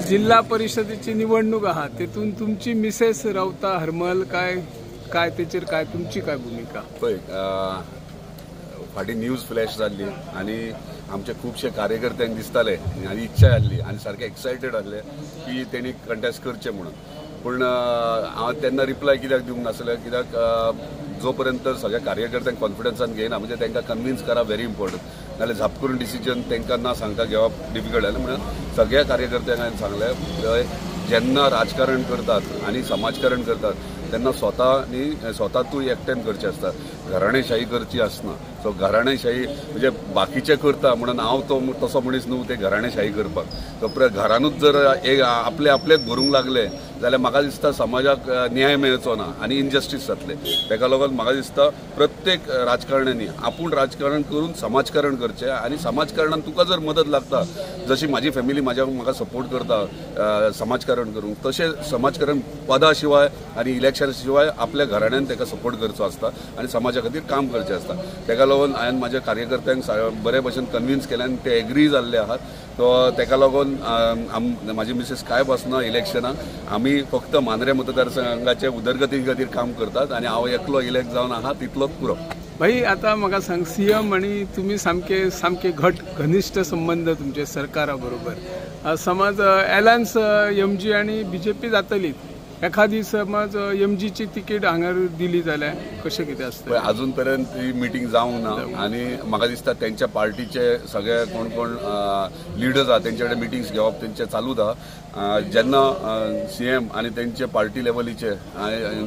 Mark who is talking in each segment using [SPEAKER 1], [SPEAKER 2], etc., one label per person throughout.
[SPEAKER 1] जिल्हा परिषदेची निवडणूक आहात, तेतून तुमची मिसेस रावता हरमल काय त्याचेर काय तुमची काय भूमिका?
[SPEAKER 2] पळय फाटी न्यूज फ्लॅश जाल्ली आणि आमचे खूबशे कार्यकर्त्यांक दिसताले आणि इच्छा जाल्ली आणि सारखे एक्सायटेड आसले की तेणी कंटेस्ट करचे म्हणून. पूण हांव तेन्ना रिप्लाय कित्याक दिवंक नासलें, कित्याक जो पर्यंत सगळ्या कार्यकर्त्यांक कॉन्फिडन्सान घेयना म्हणजे तांकां कन्विन्स करप व्हेरी इम्पॉर्टंट. नाल्यार झाप करून डिसिजन तांकां ना सांगता घेवप डिफिकल्ट जालें. म्हणून सगळ्या कार्यकर्त्यांक हांवें सांगलें जेन्ना राजकारण करतात आणि समाजकारण करतात तेन्ना स्वता तूं एकट्यान करचें आसता, घराणेशाही करची आसना. सो घराणेशाही म्हणजे बाकीचे करता म्हणून हांव तो तसो मनीस न्हू ते घराणेशाही करपाक. सो घरानूच जर एक आपलेच भरूंक लागले जाल्यार म्हाका दिसता समाजाक न्याय मेळचो ना आणि इनजस्टीस जातले. ताका लागून म्हाका दिसता प्रत्येक राजकारण्यांनी आपूण राजकारण करून समाजकारण करचें आणि समाजकारणान तुका जर मदत लागता, जशी म्हाजी फॅमिली म्हाका सपोर्ट करता समाजकारण करूंक, तशें समाजकारण पदा शिवाय आणि इलेक्शन शिवाय आपल्या घराण्यान ताका सपोर्ट करचो आसता आणि समाजा खातीर काम करचें आसता. ताका लागून हांवें म्हाज्या कार्यकर्त्यांक बरे भशेन कन्विन्स केलें आणि ते एग्री जाल्ले आहात. तो ताका लागून म्हाजी मिसेस काय बसना इलेक्शनाक. आमी फक्त मांद्रे मतदारसंघाचे उदरगती खातीर काम करतात आणि हांव एकलो इलेक्ट जावन आहा तितलोच पुरो.
[SPEAKER 1] भाई आता म्हाका सांग, सीएम आणि तुम्ही सामके घनिष्ठ संबंध तुमचे सरकारा बरोबर. समज अलायन्स एमजी आणि बीजेपी जातली, एखादी समज एमजीची तिकीट हांगा दिली जाल्यार कशें कितें आसता?
[SPEAKER 2] अजून पर्यंत ही मिटींग जावंक ना आणि म्हाका दिसता तेंच्या पार्टीचे सगळे कोण लिडर्स आहा तेंचे कडेन मिटिंग्स घेवप तेंचे चालूच आहा. जेन्ना सीएम आणि तेंचे पार्टी लेवलीचे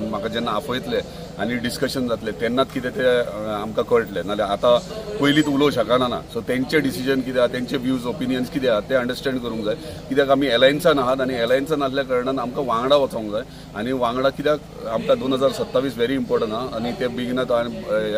[SPEAKER 2] म्हाका जेन्ना आपयतले आणि डिस्कशन जातले तेन्नाच कितें ते आमकां कळटलें. नाल्यार आतां पयलींच उलोवंक शकना. सो तेंचे डिसिजन कितें आहा, तेंचे व्ह्यूज ओपिनियन्स कितें आहा ते अंडरस्टँड करूंक जाय. कित्याक आमी एलायन्सान आहात आणि एलायन्सान आसल्या कारणान आमकां वांगडा वचोंक जाय. आणि वांगडा कित्याक आमकां 2027 व्हेरी इम्पॉर्टंट आहा आणि ते बेगिनात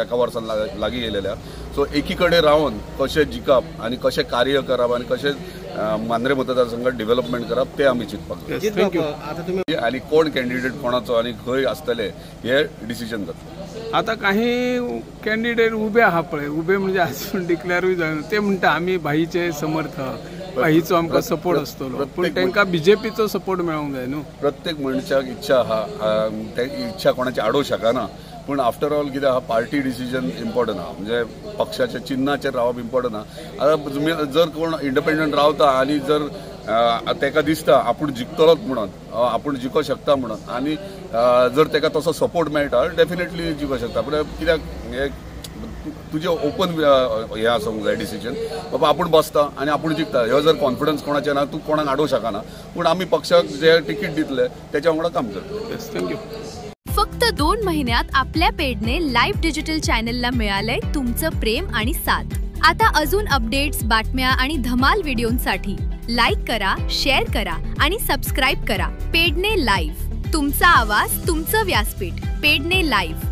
[SPEAKER 2] एका वर्सान लागीं येयलेल्या. सो एकी कडेन रावन कशें जिखप आणि कशें कार्य करप आणि कशें मांद्रे मतदारसंघात डेव्हलपमेंट करप ते आमी चिंतपाक आणि कोण कॅन्डिडेट कोणाचो आणि खंय आसतले हे डिसिजन जाता.
[SPEAKER 1] आता काही कॅन्डिडेट उबे आहा पळय, उबे म्हणजे अजून डिक्लेअरूय जायना, ते म्हणटा आमी भाईचे समर्थक, भाईचो आमकां सपोर्ट आसतलो, पूण तांकां बीजेपीचो सपोर्ट मेळोंक जाय न्हू.
[SPEAKER 2] प्रत्येक मनशाक इच्छा आहा, ते इच्छा कोणाची आडोवंक शकना. पूण आफ्टर ऑल कितें आहा, पार्टी डिसिजन इम्पॉर्टंट आहा, म्हणजे पक्षाच्या चिन्हाचेर रावप इम्पॉर्टंट आहा. आतां जर कोण इंडिपेंडंट रावता आणि जर ताका दिसता आपूण जिखतलोच म्हणून, आपूण जिखूंक शकता म्हणून, आणि जर ताका तसो सपोर्ट मेळटा डेफिनेटली जिखूंक शकता. पूण कित्याक तुजे ओपन हे आसूंक जाय डिसिजन, बाबा आपूण बसता आणि आपूण जिखता. ह्यो जर कॉन्फिडन्स कोणाचे ना, तूं कोणाक आडोवंक शकना. पूण आमी पक्षाक जे तिकीट दितले त्याच्या वांगडा काम करतले.
[SPEAKER 1] थँक्यू.
[SPEAKER 3] फक्त 2 महिन्यात आपल्या पेडने लाईव्ह डिजिटल चॅनलला मिळालंय तुमचं प्रेम आणि साथ. आता अजून अपडेट्स, बातम्या आणि धमाल व्हिडिओंसाठी लाईक करा, शेअर करा आणि सबस्क्राईब करा. पेडने लाईव्ह, तुमचा आवाज, तुमचं व्यासपीठ. पेडने लाईव्ह.